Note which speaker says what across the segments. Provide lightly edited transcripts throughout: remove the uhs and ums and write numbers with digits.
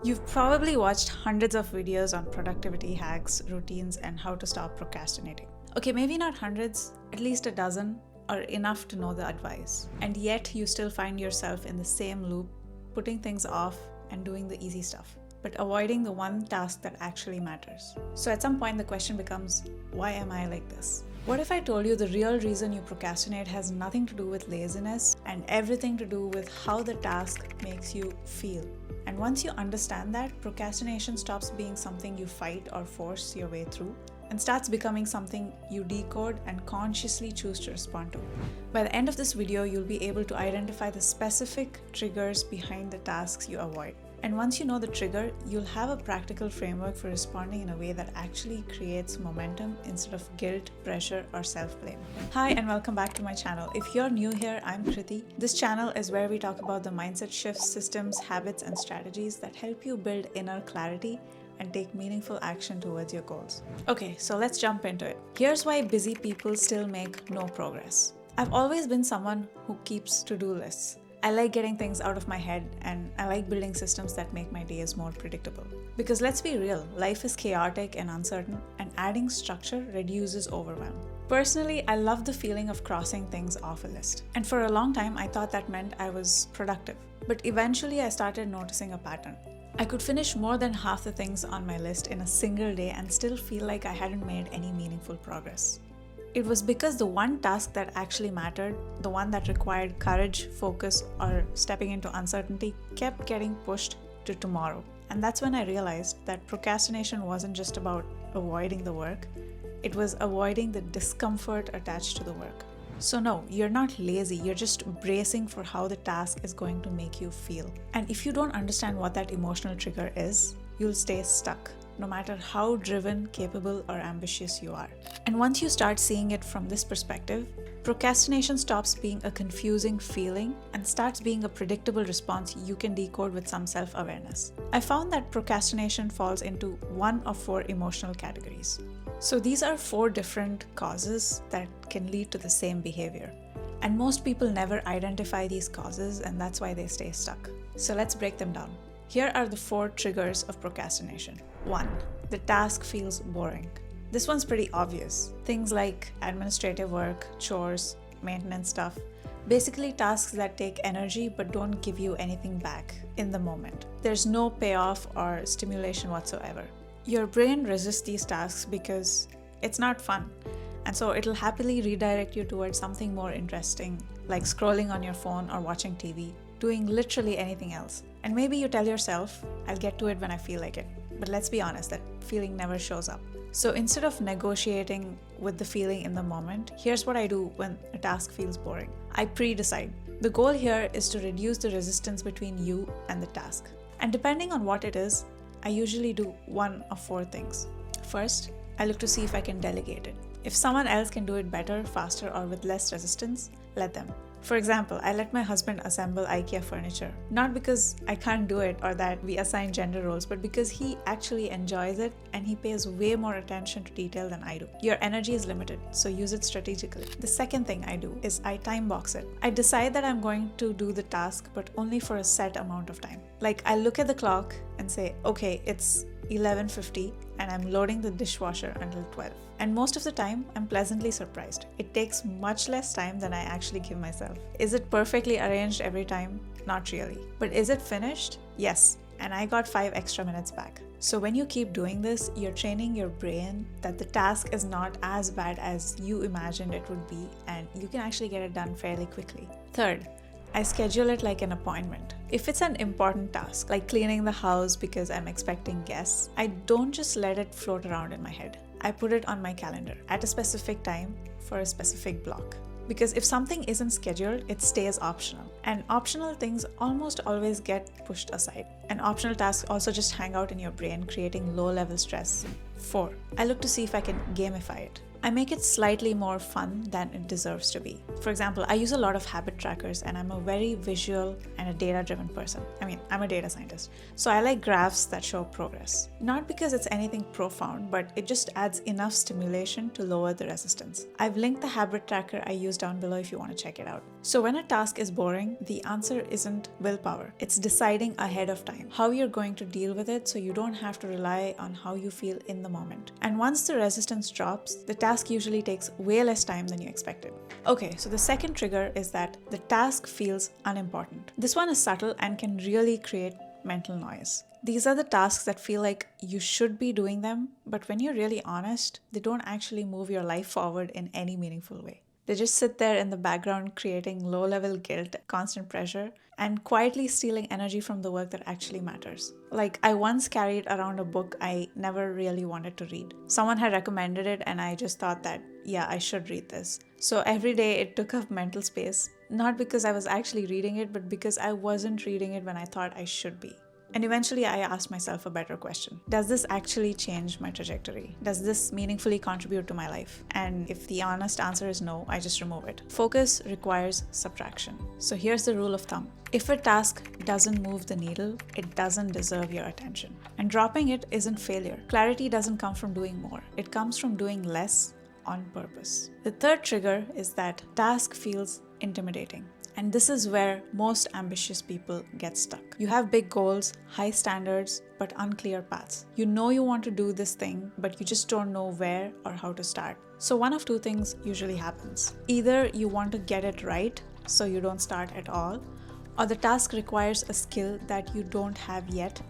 Speaker 1: You've probably watched hundreds of videos on productivity hacks, routines, and how to stop procrastinating. Okay, maybe not hundreds, at least a dozen, or enough to know the advice. And yet, you still find yourself in the same loop, putting things off and doing the easy stuff, but avoiding the one task that actually matters. So at some point, the question becomes, why am I like this? What if I told you the real reason you procrastinate has nothing to do with laziness and everything to do with how the task makes you feel? And once you understand that, procrastination stops being something you fight or force your way through and starts becoming something you decode and consciously choose to respond to. By the end of this video, you'll be able to identify the specific triggers behind the tasks you avoid. And once you know the trigger, you'll have a practical framework for responding in a way that actually creates momentum instead of guilt, pressure, or self-blame. Hi, and welcome back to my channel. If you're new here, I'm Kriti. This channel is where we talk about the mindset shifts, systems, habits, and strategies that help you build inner clarity and take meaningful action towards your goals. Okay, so let's jump into it. Here's why busy people still make no progress. I've always been someone who keeps to-do lists. I like getting things out of my head, and I like building systems that make my days more predictable. Because let's be real, life is chaotic and uncertain, and adding structure reduces overwhelm. Personally, I love the feeling of crossing things off a list. And for a long time, I thought that meant I was productive. But eventually, I started noticing a pattern. I could finish more than half the things on my list in a single day and still feel like I hadn't made any meaningful progress. It was because the one task that actually mattered, the one that required courage, focus, or stepping into uncertainty, kept getting pushed to tomorrow. And that's when I realized that procrastination wasn't just about avoiding the work, it was avoiding the discomfort attached to the work. So no, you're not lazy, you're just bracing for how the task is going to make you feel. And if you don't understand what that emotional trigger is, you'll stay stuck, no matter how driven, capable, or ambitious you are. And once you start seeing it from this perspective, procrastination stops being a confusing feeling and starts being a predictable response you can decode with some self-awareness. I found that procrastination falls into one of four emotional categories. So these are four different causes that can lead to the same behavior. And most people never identify these causes, and that's why they stay stuck. So let's break them down. Here are the four triggers of procrastination. 1. The task feels boring. This one's pretty obvious. Things like administrative work, chores, maintenance stuff. Basically tasks that take energy but don't give you anything back in the moment. There's no payoff or stimulation whatsoever. Your brain resists these tasks because it's not fun. And so it'll happily redirect you towards something more interesting, like scrolling on your phone or watching TV, doing literally anything else. And maybe you tell yourself, I'll get to it when I feel like it. But let's be honest, that feeling never shows up. So instead of negotiating with the feeling in the moment, here's what I do when a task feels boring. I pre-decide. The goal here is to reduce the resistance between you and the task. And depending on what it is, I usually do one of four things. First, I look to see if I can delegate it. If someone else can do it better, faster, or with less resistance, let them. For example, I let my husband assemble IKEA furniture, not because I can't do it or that we assign gender roles, but because he actually enjoys it and he pays way more attention to detail than I do. Your energy is limited, so use it strategically. The second thing I do is I time box it. I decide that I'm going to do the task, but only for a set amount of time. Like I look at the clock and say, okay, it's 11:50 and I'm loading the dishwasher until 12. And most of the time, I'm pleasantly surprised. It takes much less time than I actually give myself. Is it perfectly arranged every time? Not really. But is it finished? Yes. And I got 5 extra minutes back. So when you keep doing this, you're training your brain that the task is not as bad as you imagined it would be, and you can actually get it done fairly quickly. Third, I schedule it like an appointment. If it's an important task, like cleaning the house because I'm expecting guests, I don't just let it float around in my head. I put it on my calendar at a specific time for a specific block. Because if something isn't scheduled, it stays optional. And optional things almost always get pushed aside. And optional tasks also just hang out in your brain, creating low-level stress. 4. I look to see if I can gamify it. I make it slightly more fun than it deserves to be. For example, I use a lot of habit trackers and I'm a very visual and a data-driven person. I mean, I'm a data scientist. So I like graphs that show progress. Not because it's anything profound, but it just adds enough stimulation to lower the resistance. I've linked the habit tracker I use down below if you want to check it out. So when a task is boring, the answer isn't willpower. It's deciding ahead of time how you're going to deal with it so you don't have to rely on how you feel in the moment. And once the resistance drops, the task usually takes way less time than you expected. Okay, so the second trigger is that the task feels unimportant. This one is subtle and can really create mental noise. These are the tasks that feel like you should be doing them, but when you're really honest, they don't actually move your life forward in any meaningful way. They just sit there in the background creating low-level guilt, constant pressure, and quietly stealing energy from the work that actually matters. Like, I once carried around a book I never really wanted to read. Someone had recommended it and I just thought that, yeah, I should read this. So every day it took up mental space, not because I was actually reading it, but because I wasn't reading it when I thought I should be. And eventually I asked myself a better question. Does this actually change my trajectory? Does this meaningfully contribute to my life? And if the honest answer is no, I just remove it. Focus requires subtraction. So here's the rule of thumb. If a task doesn't move the needle, it doesn't deserve your attention. And dropping it isn't failure. Clarity doesn't come from doing more. It comes from doing less on purpose. The third trigger is that task feels intimidating. And this is where most ambitious people get stuck. You have big goals, high standards, but unclear paths. You know you want to do this thing, but you just don't know where or how to start. So one of two things usually happens. Either you want to get it right, so you don't start at all, or the task requires a skill that you don't have yet,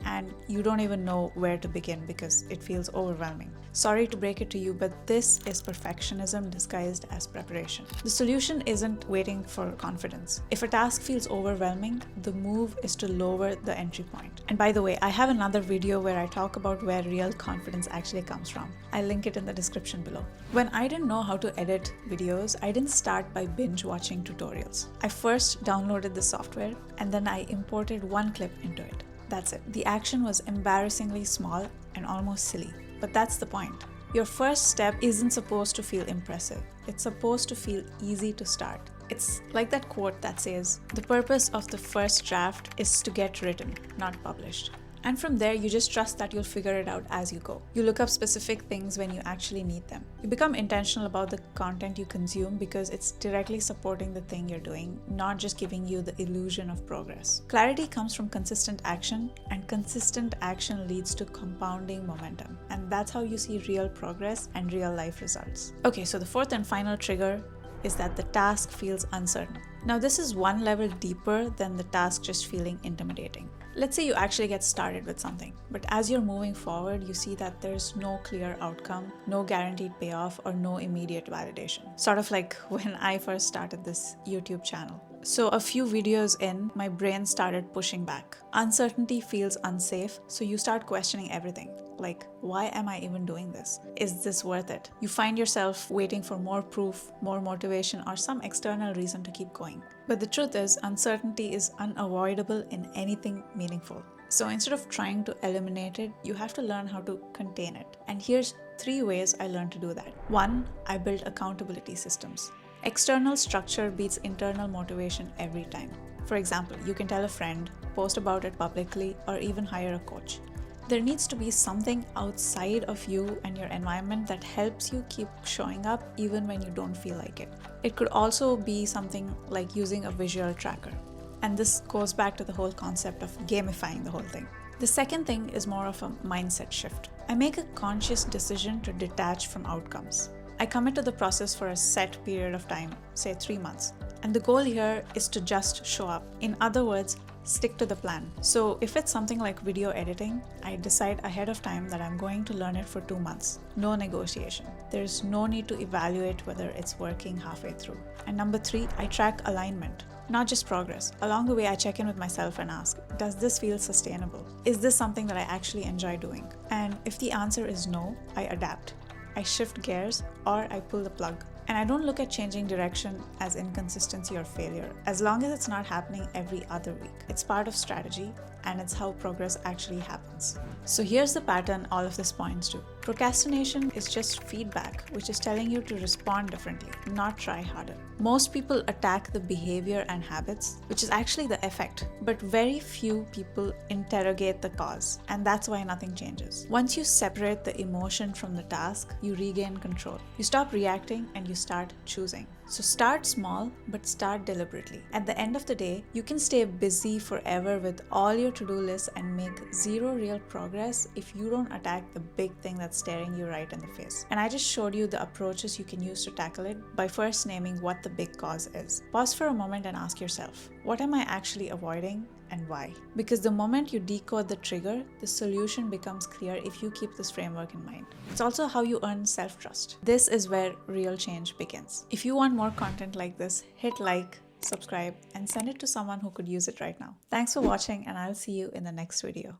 Speaker 1: and you don't even know where to begin because it feels overwhelming. Sorry to break it to you, but this is perfectionism disguised as preparation. The solution isn't waiting for confidence. If a task feels overwhelming, the move is to lower the entry point. And by the way, I have another video where I talk about where real confidence actually comes from. I'll link it in the description below. When I didn't know how to edit videos, I didn't start by binge watching tutorials. I first downloaded the software and then I imported one clip into it. That's it. The action was embarrassingly small and almost silly. But that's the point. Your first step isn't supposed to feel impressive. It's supposed to feel easy to start. It's like that quote that says, "The purpose of the first draft is to get written, not published." And from there, you just trust that you'll figure it out as you go. You look up specific things when you actually need them. You become intentional about the content you consume because it's directly supporting the thing you're doing, not just giving you the illusion of progress. Clarity comes from consistent action, and consistent action leads to compounding momentum. And that's how you see real progress and real life results. Okay, so the fourth and final trigger is that the task feels uncertain. Now, this is one level deeper than the task just feeling intimidating. Let's say you actually get started with something, but as you're moving forward, you see that there's no clear outcome, no guaranteed payoff, or no immediate validation. Sort of like when I first started this YouTube channel. So a few videos in, my brain started pushing back. Uncertainty feels unsafe, so you start questioning everything. Like, why am I even doing this? Is this worth it? You find yourself waiting for more proof, more motivation, or some external reason to keep going. But the truth is, uncertainty is unavoidable in anything meaningful. So instead of trying to eliminate it, you have to learn how to contain it. And here's 3 ways I learned to do that. 1, I built accountability systems. External structure beats internal motivation every time. For example, you can tell a friend, post about it publicly, or even hire a coach. There needs to be something outside of you and your environment that helps you keep showing up even when you don't feel like it. It could also be something like using a visual tracker. And this goes back to the whole concept of gamifying the whole thing. The second thing is more of a mindset shift. I make a conscious decision to detach from outcomes. I commit to the process for a set period of time, say 3 months. And the goal here is to just show up. In other words, stick to the plan. So if it's something like video editing, I decide ahead of time that I'm going to learn it for 2 months. No negotiation. There's no need to evaluate whether it's working halfway through. And number 3, I track alignment, not just progress. Along the way, I check in with myself and ask, does this feel sustainable? Is this something that I actually enjoy doing? And if the answer is no, I adapt. I shift gears or I pull the plug. And I don't look at changing direction as inconsistency or failure, as long as it's not happening every other week. It's part of strategy, and it's how progress actually happens. So here's the pattern all of this points to. Procrastination is just feedback, which is telling you to respond differently, not try harder. Most people attack the behavior and habits, which is actually the effect, but very few people interrogate the cause, and that's why nothing changes. Once you separate the emotion from the task, you regain control. You stop reacting and you start choosing. So start small, but start deliberately. At the end of the day, you can stay busy forever with all your to-do lists and make zero real progress if you don't attack the big thing that's staring you right in the face. And I just showed you the approaches you can use to tackle it by first naming what the big cause is. Pause for a moment and ask yourself, what am I actually avoiding and why? Because the moment you decode the trigger, the solution becomes clear if you keep this framework in mind. It's also how you earn self-trust. This is where real change begins. If you want more content like this, hit like, subscribe, and send it to someone who could use it right now. Thanks for watching, and I'll see you in the next video.